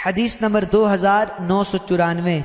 حدیث نمبر 2994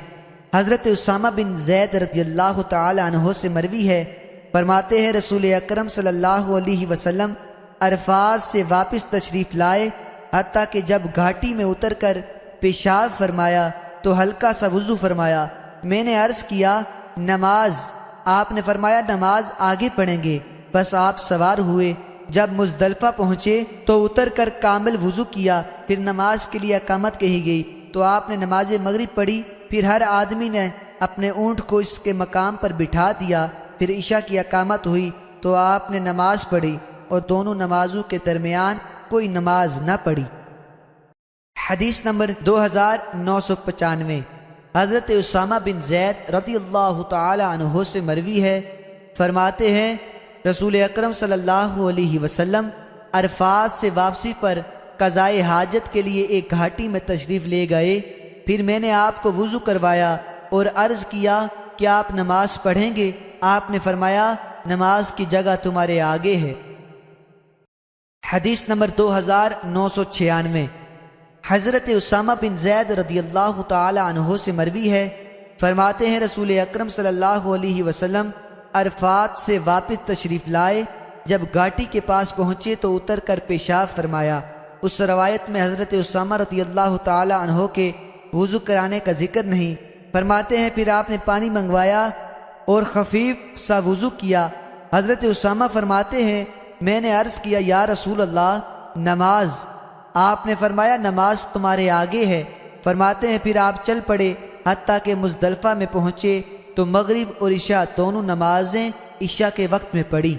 حضرت اسامہ بن زید رضی اللہ تعالی عنہ سے مروی ہے، فرماتے ہیں رسول اکرم صلی اللہ علیہ وسلم عرفات سے واپس تشریف لائے، حتیٰ کہ جب گھاٹی میں اتر کر پیشاب فرمایا تو ہلکا سا وضو فرمایا۔ میں نے عرض کیا نماز؟ آپ نے فرمایا نماز آگے پڑھیں گے۔ بس آپ سوار ہوئے، جب مزدلفہ پہنچے تو اتر کر کامل وضو کیا، پھر نماز کے لیے اقامت کہی گئی تو آپ نے نماز مغرب پڑھی، پھر ہر آدمی نے اپنے اونٹ کو اس کے مقام پر بٹھا دیا، پھر عشاء کی اقامت ہوئی تو آپ نے نماز پڑھی اور دونوں نمازوں کے درمیان کوئی نماز نہ پڑھی۔ حدیث نمبر 2995 حضرت اسامہ بن زید رضی اللہ تعالی عنہ سے مروی ہے، فرماتے ہیں رسول اکرم صلی اللہ علیہ وسلم عرفات سے واپسی پر قضائے حاجت کے لیے ایک گھاٹی میں تشریف لے گئے، پھر میں نے آپ کو وضو کروایا اور عرض کیا کہ آپ نماز پڑھیں گے؟ آپ نے فرمایا نماز کی جگہ تمہارے آگے ہے۔ حدیث نمبر 2996 حضرت اسامہ بن زید رضی اللہ تعالی عنہ سے مروی ہے، فرماتے ہیں رسول اکرم صلی اللہ علیہ وسلم عرفات سے واپس تشریف لائے، جب گھاٹی کے پاس پہنچے تو اتر کر پیشاب فرمایا۔ اس روایت میں حضرت اسامہ رضی اللہ تعالی عنہ کے وضو کرانے کا ذکر نہیں۔ فرماتے ہیں پھر آپ نے پانی منگوایا اور خفیف سا وضو کیا۔ حضرت اسامہ فرماتے ہیں میں نے عرض کیا یا رسول اللہ نماز؟ آپ نے فرمایا نماز تمہارے آگے ہے۔ فرماتے ہیں پھر آپ چل پڑے، حتیٰ کہ مزدلفہ میں پہنچے تو مغرب اور عشاء دونوں نمازیں عشاء کے وقت میں پڑھی۔